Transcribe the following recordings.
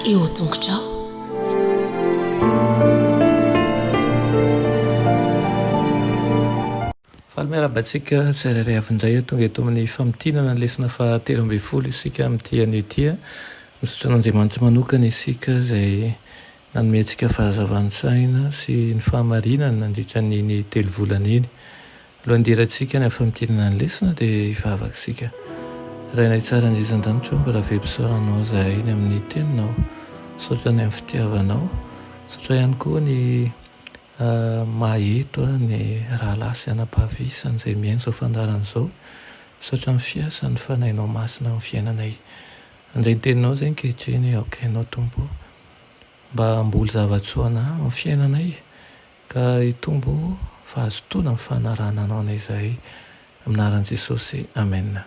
eo tongotrao. Miarabantsika tsirairay avindray tonga eto amin'ny famitinana ny lesona fahatelo ambin'ny folo isika amin'ity an'ity misaotra an'Andriamanitra manokana isika izay nanome antsika fahazavantsaina sy ny fahamarinana nandritra ny telo volana iny. Alohan'ny dirantsika ny famitinana ny lesona dia hivavaka isika. Rainay tsara indrizan-danitra mbola vempisaoranao zahay ny amin'ny teninao, misaotra ny amin'ny fitiavanao, misaotra ihany koa ny maheto ny rahalasy anam-pahavisana izay miaino izao fandaharana izao, misaotra ny fiasan'ny fanahinao masina amin'ny fiainanay. Andray ny teninao izay ankehitriny aokainao Tompo, mba hamboly zavatsoana amin'ny fiainanay ka hitombo fahazotoana amin'ny fanarahana anao anay zahay, amin'ny anaran'i Jesosy. Amen.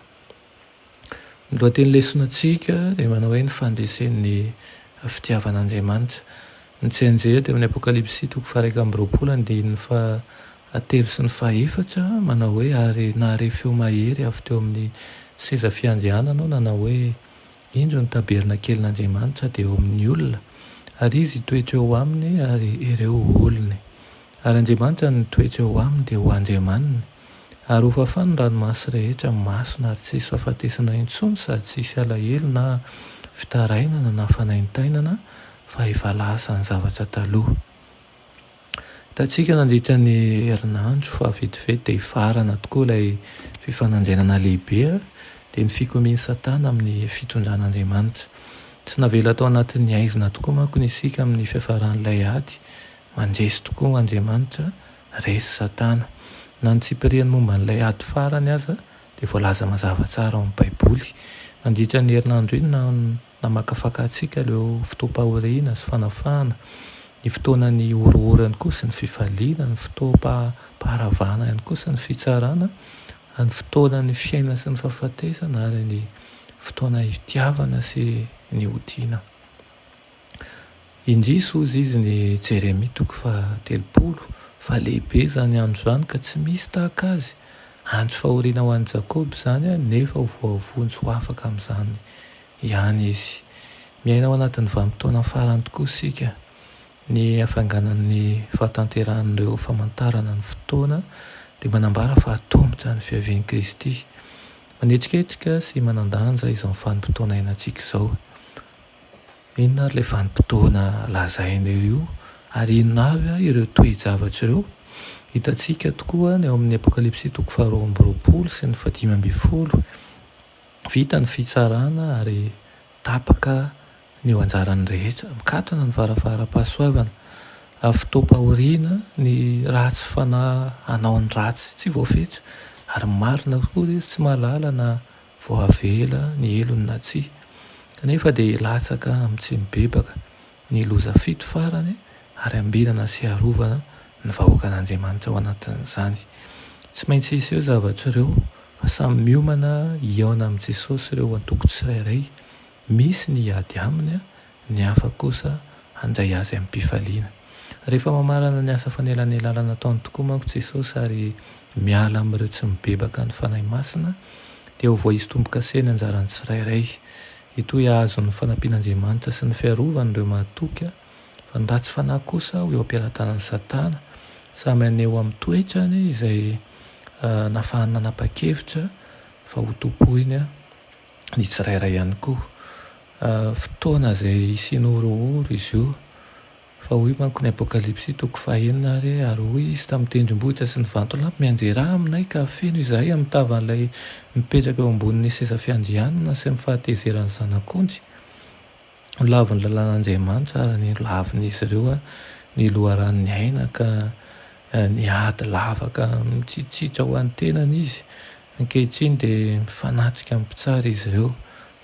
Ny lohateny lesonantsika dia manao hoe ny fandresen'ny fitiavan'Andriamanitra. Ny tsy anjery dia amin'ny Apokalipsy 1:20 fahatelo sy ny fahaefatra manao hoe ary nahare feo mahery avy teo amin'ny seza fiandrianana nanao hoe indro ny taberna kelin'Andriamanitra dia eo amin'ny olona ary izy toetra eo aminy ary ireo olony ary Andriamanitra ny toetra eo aminy dia ho Andriamaniny ary ho fafany ranomasy rehetra masina ary tsisy fahafatesana intsony sady tsisy alahelo na fitarainana na fanaintainana fa efa lasa ny zavatra taloha. Hitantsika nandritra ny herinandro fa vetivety dia hifarana tokoa ilay fifananjainana lehibe dia ny fikomian'ny Satana amin'ny fitondran'Andriamanitra. Tsy navela tao anatin'ny aizina tokoa manko ny isika amin'ny fiafaran'ilay ady, mandresy tokoa Andriamanitra, resy Satana. Na ny tsipiriany momba n'ilay ady farany aza dia voalaza mazava tsara ao amin'ny Baiboly. Nandritra ny herinandro iny namakafaka antsika ireo fotoam-pahoriana sy fanafahana, ny fotoanany orohorany koa sy ny fifaliana, ny fotoam-paharavana ihany koa sy ny fitsarana, ny fotoanany fiaina sy ny fahafatesana ary ny fotoana hitiavana sy ny hodiana. Indrisy ozy izy ny Jeremia 3:30 fa lehibe zany andro zany ka tsy misy tahaka azy. Andro fahoriana ho an'i Jakoba zany nefa ho voavonjy ho afaka amin'izany ihany izy. Miaina ao anatin'ny vanim-potoana farany tokoa isika. Ny hafanganan'ny fahatanteran'ireo famantarana ny fotoana dia manambara fa hatombotra ny fiavian'i Kristy. Manetriketrika sy manandanja izao vanim-potoana iainantsika izao. Inona ary ilay vanim-potoana lazain'io io ary inona avy ireo toe-javatra ireo? Hitantsika tokoa ny ao amin'ny Apokalipsy 2:20 sy ny 5:10. Vita ny fitsarana ary tapaka ny eo anjarany rehetra, mikatana ny varavaram-pahasoavana, fotoam-pahoriana ny ratsy fanahy hanao ny ratsy tsy voafetra ary marina koa izy tsy mahalala na voavela ny elony na tsia kanefa dia latsaka amin'ny tsy mibebaka ny loza fito farany ary ambinana sy arovana ny vahoakan'Andriamanitra ao anatin'izany. Tsy maintsy hisy eo zavatra ireo fa samy miomana hiaona amin'i Jesosy ireo antoko tsirairay. Misy ny hiady aminy, ny hafa kosa handray azy amin'ny mpifaliana. Rehefa mamarana ny asa fanelanelana nataony tokoa manko Jesosy ary miala amin'ireo tsy mibebaka ny fanahy masina dia ho voahisintomboka ny anjarany tsirairay. Ito hahazo ny fanampian'Andriamanitra sy ny fiarovan'ireo mahatoky fa ny ratsy fanahy kosa ho eo am-piaratanan'ny Satana, samy aneo amin'ny toetrany izay nafahany nanapa-kevitra fa ho topoiny ny tsirairay ihany koa. Fotoana izay isian'orohoro izy io fa hoy manko ny Apokalipsy 3:9 ary hoy izy tamin'ny tendrombohitra sy ny vantolampy mianjeraha aminay ka feno izahay amin'ny tavan'ilay mipetraka eo ambonin'ny seza fiandrianana sy ny fahatezeran'ny zanak'ondry. Lavy ny lalàn'Andriamanitra ary ny lavin'izy ireo ny loharan'ny aina ka ny ady lavaka mitsitsitritra ho an'ny tenany izy. Ankehitriny dia mifanatrika amin'ny mpitsara izy ireo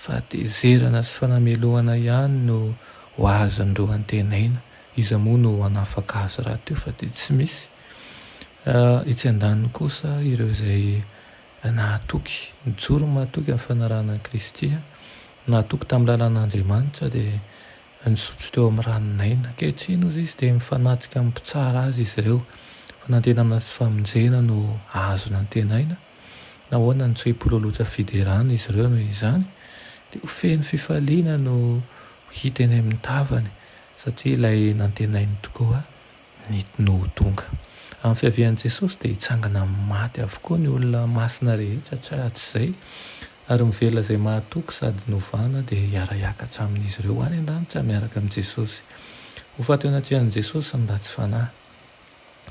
fa tezerana sy fanamelohana ihany no ho azon'ireo antenaina. Izy moa no hanafaka azy raha teo fa dia tsy misy. Etsy andaniny kosa ireo izay nahatoky mijoro mahatoky amin'ny fanarahana an'i Kristy, nahatoky tamin'ny lalàn'Andriamanitra dia nisotro teo amin'ny ranonaina. Ankehitriny ozy izy dia mifanatrika amin'ny mpitsara azy izy ireo. Fanantenana sy famonjena no azony antenaina. Nahoana ny tsoim-pololotra fiderana izy ireo noho izany dia ho feno fifaliana no hita eny amin'ny tavany satria ilay nantenainy tokoa ny notonga. Amin'ny fiavian'i Jesosy dia hitsangana maty avokoa ny olona masina rehetra tsy izay, ary mivela izay mahatoky sady novana dia hiara-hiakatra amin'izy ireo any an-danitra miaraka amin'i Jesosy. Ho faty ao anatrehany Jesosy ny ratsy fanahy,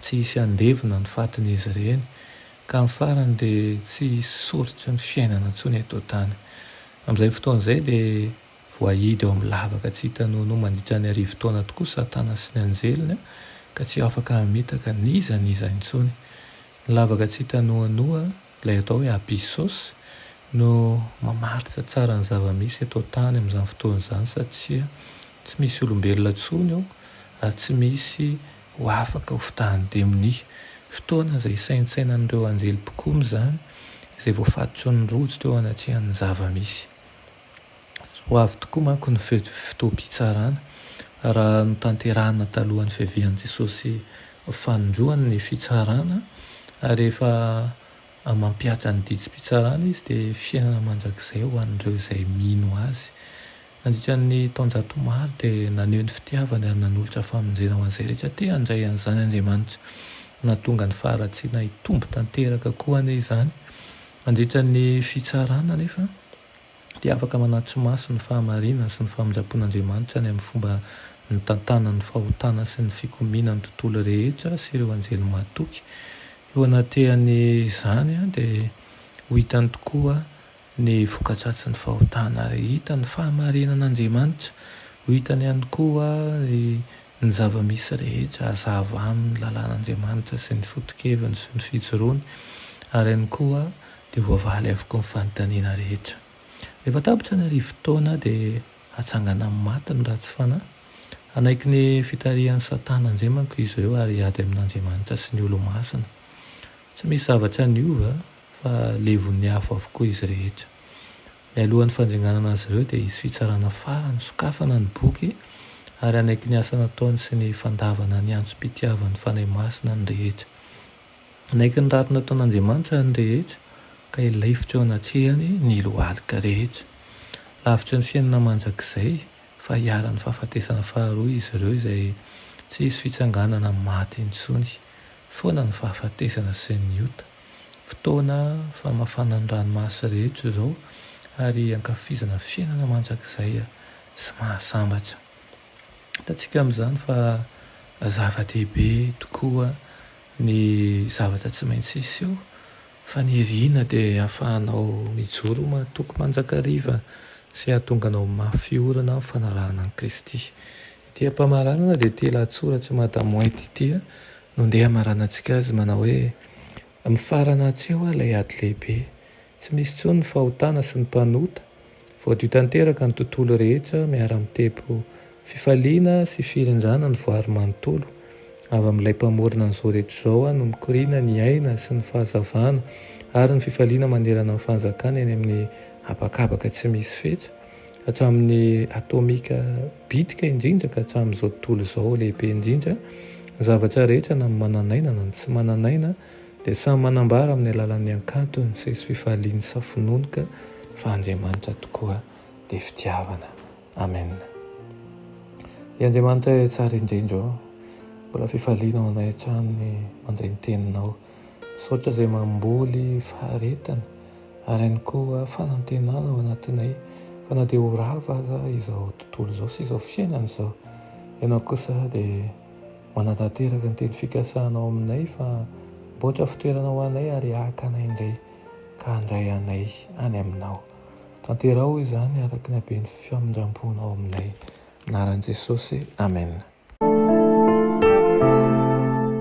tsy hisy andevina ny fatin'izy ireny, ka amin'ny farany dia tsy soritra ny fiainana intsony eto tany. Amin'izay fotoana izay dia voahidy eo amin'ny lavaka tsy hitanao no mandritra ny arivo-taona tokoa Satana sy ny anjeliny ka tsy afaka hamitaka nizaniza intsony. Ny lavaka tsy hitanoanoa ilay atao hoe abysosy no mamaritra tsara ny zava-misy eto tany amin'izany fotoana izany satria tsy misy olombelona intsony ao ary tsy misy ho afaka ho fitahan-demony. Fotoana izay saintsainan'ireo anjelim-pikomy izany izay voafatotry ny rojo teo anatrehan'ny zava-misy. Ho avy tokoa manko ny fotoam-pitsarana raha no tanterahana talohan'ny fiavian'i Jesosy fanondroany ny fitsarana ary rehefa mampiatra ny didsim-pitsarana izy dia fiainana mandrakizay ho an'ireo izay mino azy. Nandritra ny taonjato maro dia naneho ny fitiavany ary nanolotra famonjena ho an'izay rehetra te handray an'izany Andriamanitra, nahatonga ny faharatsiana hitombo tanteraka koa anie izany. Mandritra ny fitsarana nefa dia afaka manatitra maso ny fahamarinana sy ny famindrapon'Andriamanitra any amin'ny fomba ny tantana ny fahotana sy ny fikomiana ny tontolo rehetra sy ireo anjely mahatoky. Eo anatehan'izany dia ho hitany tokoa ny vokatratsy ny fahotana hita ny fahamarinan'Andriamanitra, ho hitany ihany koa ny zava-misy rehetra hazava amin'ny lalàn'Andriamanitra sy ny fotokeviny sy ny fijoroany, ary ihany koa dia voavaly avokoa ny fanontaniana rehetra. Rehefa tapitra ny arivo-taona dia hatsangana amin'ny maty ny ratsy fanahy. Anaiky ny fitarihan'ny Satana indray manko izy ireo ary hiady amin'Andriamanitra sy ny olo-masina. Tsy misy zavatra niova fa levon'ny afo avokoa izy rehetra. Mialohan'ny fandringanana azy ireo dia hisy fitsarana farany sokafana ny boky ary anaiky ny asa nataony sy ny fandavana ny antso-pitiavan'ny fanahy masina ny rehetra. Anaiky ny raty nataon'Andriamanitra ny rehetra ka ilaifitra eo anatrehany ny lohalika rehetra. Lavitra ny fiainana mandrakizay fa hiara-ny fahafatesana faharoa izy ireo izay tsy hisy fitsanganana maty intsony, foana ny fahafatesana sy ny ota. Fotoana famafana ny ranomasy rehetra izao ary ankafizana fiainana mandrakizay sy mahasambatra. Hitantsika amin'izany fa zava-dehibe tokoa ny zavatra tsy maintsy hisy eo, fa ny riana dia ahafahanao mijoro mahatoky manjakariva sy ahatonganao mafy orana amin'ny fanarahana an'i Kristy. Ity ampamaranana dia ity lahatsoratra Madame White ity no ndeha hamaranantsika azy manao hoe mifarana hatreo ilay ady lehibe, tsy misy intsony ny fahotana sy ny mpanota, voadio tanteraka ny tontolo rehetra miara-mitempo fifaliana sy firindrana ny voary manontolo. Avy amin'ilay mpamorona an'izao rehetra izao no mikoriana ny aina sy ny fahazavana ary ny fifaliana manerana amin'ny fanjakana eny amin'ny habakabaka tsy misy fetra, hatramin'ny atomika bitika indrindra ka hatramin'izao tontolo izao lehibe indrindra. Ny zavatra rehetra na mananaina na tsy mananaina dia samy manambara amin'ny alalan'ny ankantony sy fifaliany safononoka fa Andriamanitra tokoa dia fitiavana. Amen. I Andriamanitra tsara indrindra mbola fifaliana ao anay hatrany mandray ny teninao, saotra izay mamboly faharetana ary ihany koa fanantenana ao anatinay, fa na dia ho rava aza izao tontolo izao sy izao fiainana izao, ianao kosa dia manatanteraka ny teny fikasanao aminay fa mboatra fitoerana ho anay ary haka anay indray ka handray anay any aminao. Tanterao izany araka ny haben'ny famindramponao aminay, anaran'i Jesosy. Amen.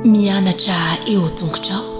Mianatra eo an-tongotrao